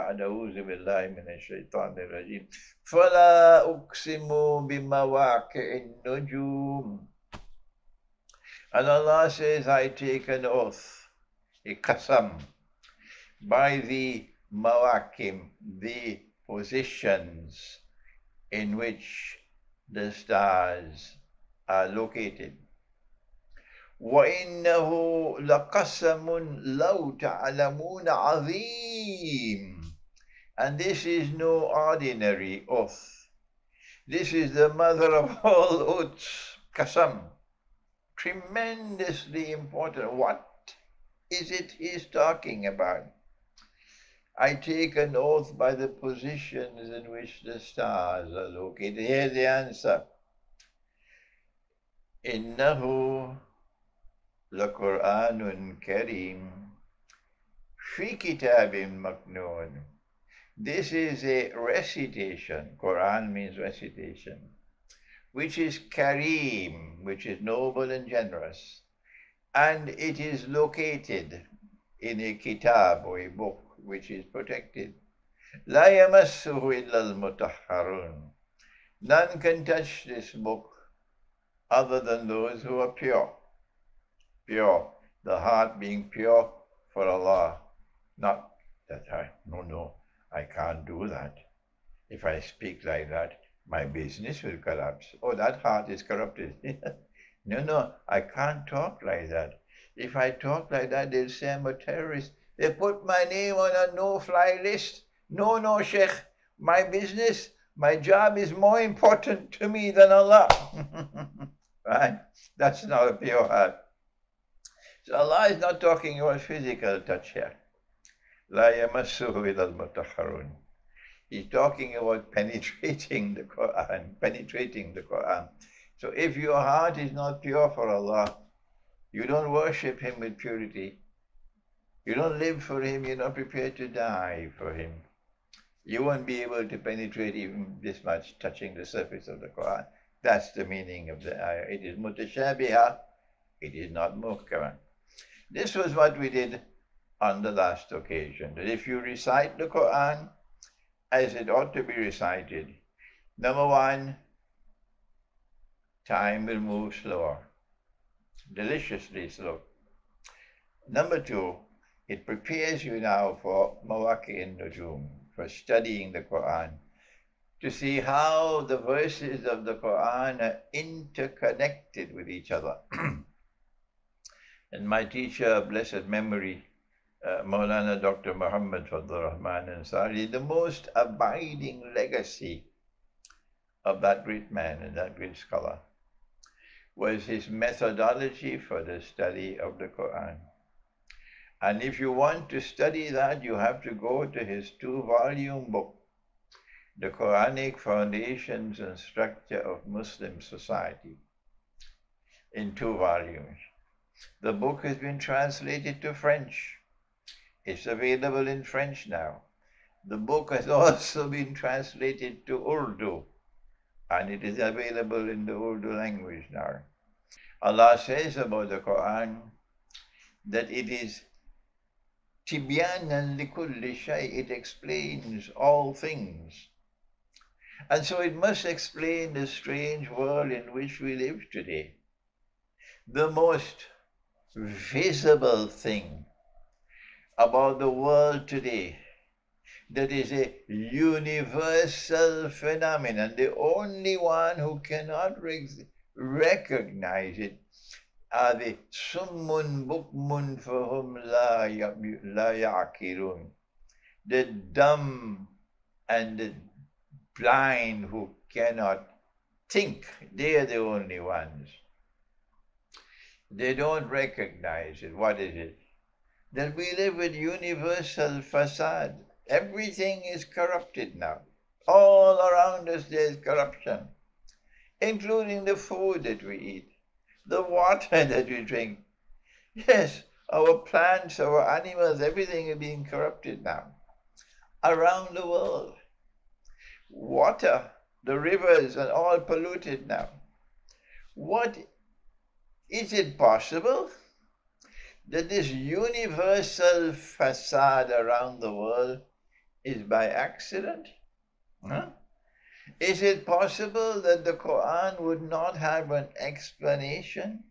بعد أعوذ بالله من الشيطان الرجيم فلا أقسم بمواقع النجوم. And Allah says, I take an oath, a qasam, by the mawakim, the positions in which the stars are located. وَإِنَّهُ لَقَسَمٌ لَوْ تَعْلَمُونَ عَظِيمٌ. And this is no ordinary oath. This is the mother of all oaths, qasam. Tremendously important. What is it he's talking about? I take an oath by the positions in which the stars are located. Here's the answer. إِنَّهُ لَقُرْآنٌ كَرِيمٌ فِي كِتَابٍ مَكْنُونٍ. This is a recitation. Quran means recitation, which is kareem, which is noble and generous. And it is located in a kitab or a book which is protected. لَا يَمَسُّهُ إِلَّا الْمُطَهَّرُونَ. None can touch this book other than those who are pure. Pure, the heart being pure for Allah. Not that I can't do that. If I speak like that, my business will collapse. Oh, that heart is corrupted. No, I can't talk like that. If I talk like that, they'll say I'm a terrorist. They put my name on a no-fly list. No, Sheikh, my business, my job is more important to me than Allah. Right? That's not a pure heart. So Allah is not talking about physical touch here. لَا يَمَسُّهُ إِلَّا الْمُطَهَّرُونَ. He's talking about penetrating the Quran. So if your heart is not pure for Allah, you don't worship Him with purity. You don't live for Him. You're not prepared to die for Him. You won't be able to penetrate even this much, touching the surface of the Quran. That's the meaning of the ayah. It is mutashabiha. It is not muhkama. This was what we did on the last occasion. That if you recite the Quran as it ought to be recited, number one, time will move slower, deliciously slow. Number two, it prepares you now for mawaqi' nujum, for studying the Quran, to see how the verses of the Quran are interconnected with each other. And my teacher of blessed memory, Maulana Dr. Muhammad Fadlur Rahman Ansari, the most abiding legacy of that great man and that great scholar was his methodology for the study of the Quran. And if you want to study that, you have to go to his 2-volume book, The Quranic Foundations and Structure of Muslim Society, in 2 volumes. The book has been translated to French. It's available in French now. The book has also been translated to Urdu, and it is available in the Urdu language now. Allah says about the Quran that it is tibyanan likulli shay. It explains all things. And so it must explain the strange world in which we live today. The most visible thing about the world today that is a universal phenomenon, the only one who cannot recognize it are the summun bukmun fahum la ya'qilun, the dumb and the blind who cannot think. They are the only ones. They don't recognize it. What is it? That we live with universal facade. Everything is corrupted now. All around us there is corruption, including the food that we eat, the water that we drink. Yes, our plants, our animals, everything is being corrupted now. Around the world, water, the rivers are all polluted now. What is it possible that this universal facade around the world is by accident? Huh? Is it possible that the Quran would not have an explanation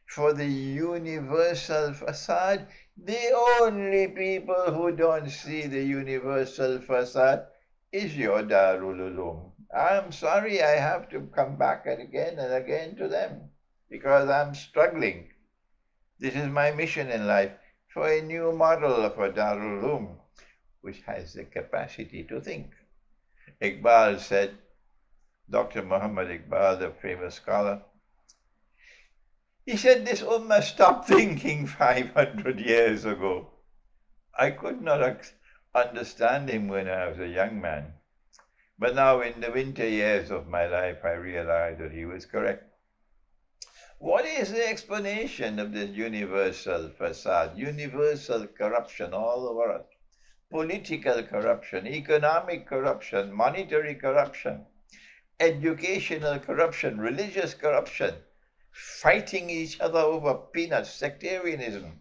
for the universal facade? The only people who don't see the universal facade is your Darul Uloom. I'm sorry I have to come back again and again to them because I'm struggling. This is my mission in life, for a new model of a Darul Uloom which has the capacity to think. Iqbal said, Dr. Muhammad Iqbal, the famous scholar, he said this Ummah stopped thinking 500 years ago. I could not understand him when I was a young man. But now in the winter years of my life, I realized that he was correct. What is the explanation of this universal facade, universal corruption all over us? Political corruption, economic corruption, monetary corruption, educational corruption, religious corruption, fighting each other over peanuts, sectarianism.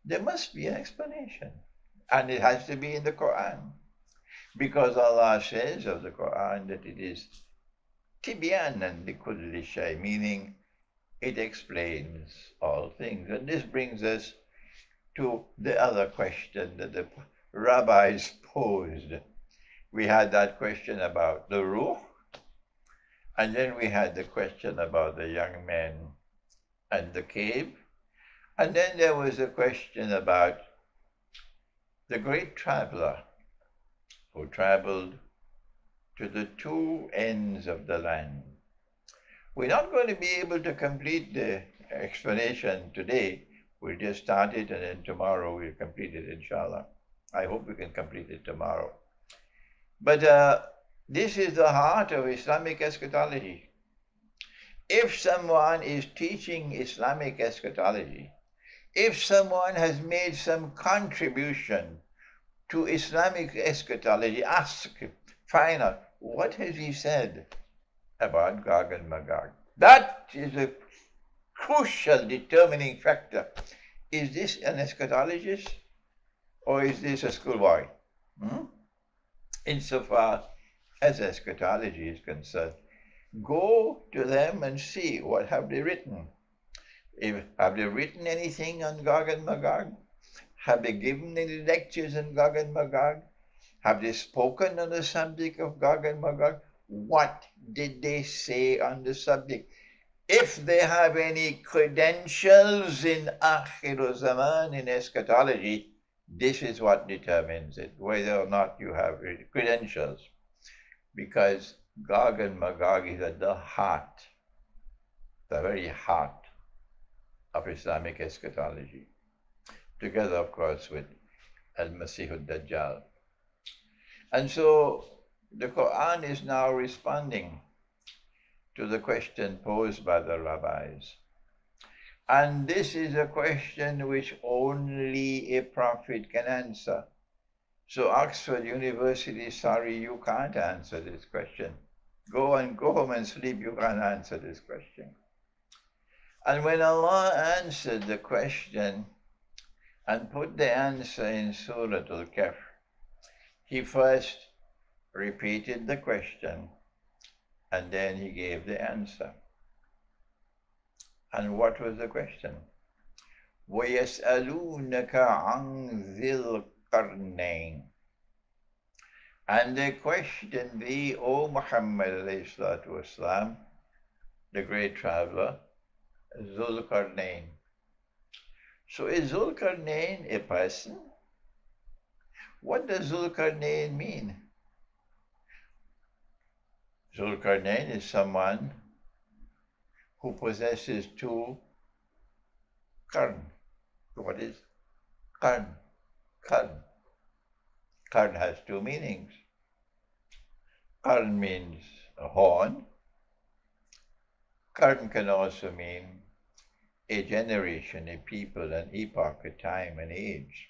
There must be an explanation. And it has to be in the Quran. Because Allah says of the Quran that it is tibyanan likulli shay, meaning it explains all things. And this brings us to the other question that the rabbis posed. We had that question about the ruh, and then we had the question about the young men and the cave, and then there was a question about the great traveler who traveled to the two ends of the land. We're not going to be able to complete the explanation today. We'll just start it and then tomorrow we'll complete it, inshallah. I hope we can complete it tomorrow. But this is the heart of Islamic eschatology. If someone is teaching Islamic eschatology, if someone has made some contribution to Islamic eschatology, ask, find out, what has he said about Gog and Magog? That is a crucial determining factor. Is this an eschatologist or is this a schoolboy? Insofar as eschatology is concerned, go to them and see what have they written. Have they written anything on Gog and Magog? Have they given any lectures on Gog and Magog? Have they spoken on the subject of Gog and Magog? What did they say on the subject? If they have any credentials in Akhir Zaman, in eschatology, this is what determines it, whether or not you have credentials. Because Gog and Magog is at the heart, the very heart of Islamic eschatology, together, of course, with Al-Masih al-Dajjal. And so the Quran is now responding to the question posed by the rabbis. And this is a question which only a prophet can answer. So Oxford University, sorry, you can't answer this question. Go home and sleep, you can't answer this question. And when Allah answered the question and put the answer in Surah Al-Kahf, He first repeated the question and then he gave the answer. And what was the question? وَيَسْأَلُونَكَ عَنْ ذِي الْقَرْنَيْنِ. And they question thee, O Muhammad alayhi salatu wasalam, the great traveler, Zulqarnain. So is Zulqarnain a person? What does Zulqarnain mean? Zulqarnain is someone who possesses two qarn. What is qarn? Qarn. Qarn has two meanings. Qarn means a horn. Qarn can also mean a generation, a people, an epoch, a time, an age.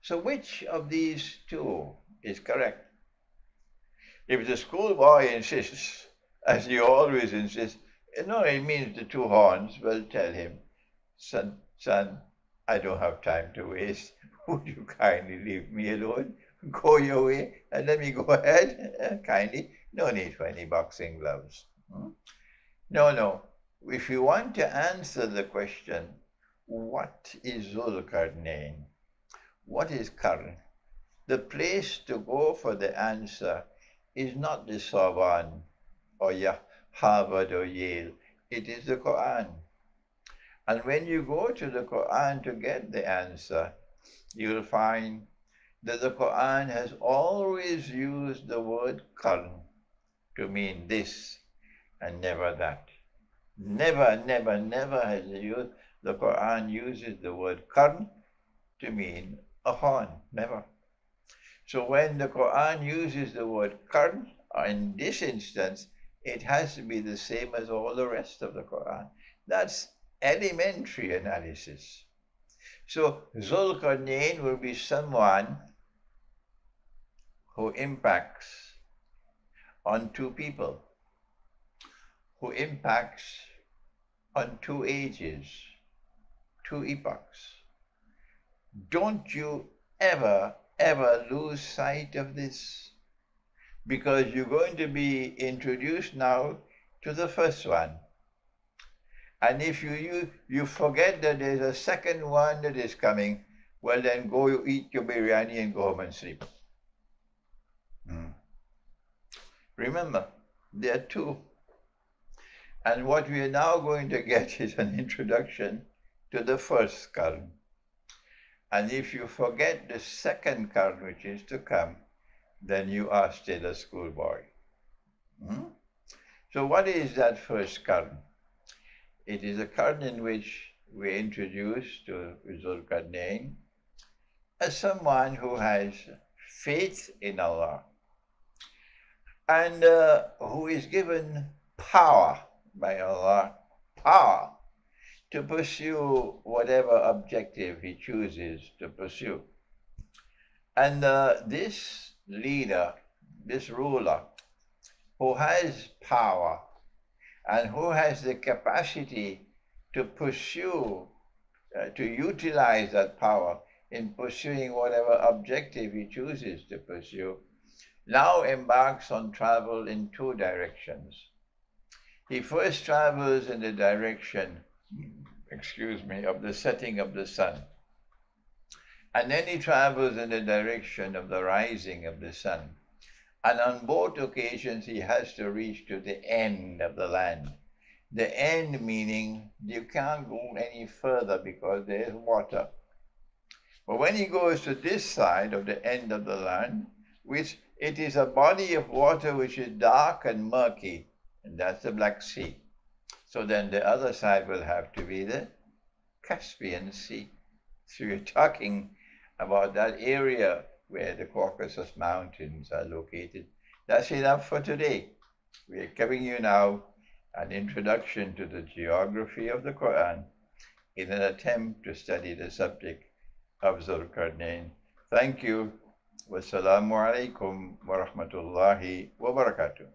So which of these two is correct? If the schoolboy insists, as he always insists, no, it means the two horns, well, tell him, son, I don't have time to waste. would you kindly leave me alone? Go your way and let me go ahead. Kindly, no need for any boxing gloves. No, no. If you want to answer the question, what is Zulkarnain? What is Karn? The place to go for the answer is not the Sorbonne or Harvard or Yale. It is the Quran. And when you go to the Quran to get the answer, you will find that the Quran has always used the word Karn to mean this and never that. Never, never, never has the Quran uses the word Karn to mean a horn. Never. So when the Quran uses the word Karn, in this instance, it has to be the same as all the rest of the Quran. That's elementary analysis. So Zulkarnain will be someone who impacts on two people, who impacts on two ages, two epochs. Don't you ever, ever lose sight of this, because you're going to be introduced now to the first one. And if you forget that there's a second one that is coming, well then go eat your biryani and go home and sleep. Remember, there are two. And what we are now going to get is an introduction to the first Karn. And if you forget the second Karn, which is to come, then you are still a schoolboy. So what is that first Karn? It is a Karn in which we introduce to Zulkarnain as someone who has faith in Allah and who is given power by Allah, power to pursue whatever objective he chooses to pursue. And this leader, this ruler, who has power and who has the capacity to pursue, to utilize that power in pursuing whatever objective he chooses to pursue, now embarks on travel in two directions. He first travels in the direction, of the setting of the sun. And then he travels in the direction of the rising of the sun. And on both occasions, he has to reach to the end of the land. The end meaning you can't go any further because there is water. But when he goes to this side of the end of the land, which it is a body of water which is dark and murky, and that's the Black Sea. So then the other side will have to be the Caspian Sea. So you're talking about that area where the Caucasus Mountains are located. That's enough for today. We are giving you now an introduction to the geography of the Quran in an attempt to study the subject of Zulkarnain. Thank you. Wassalamu alaikum wa rahmatullahi wa barakatuh.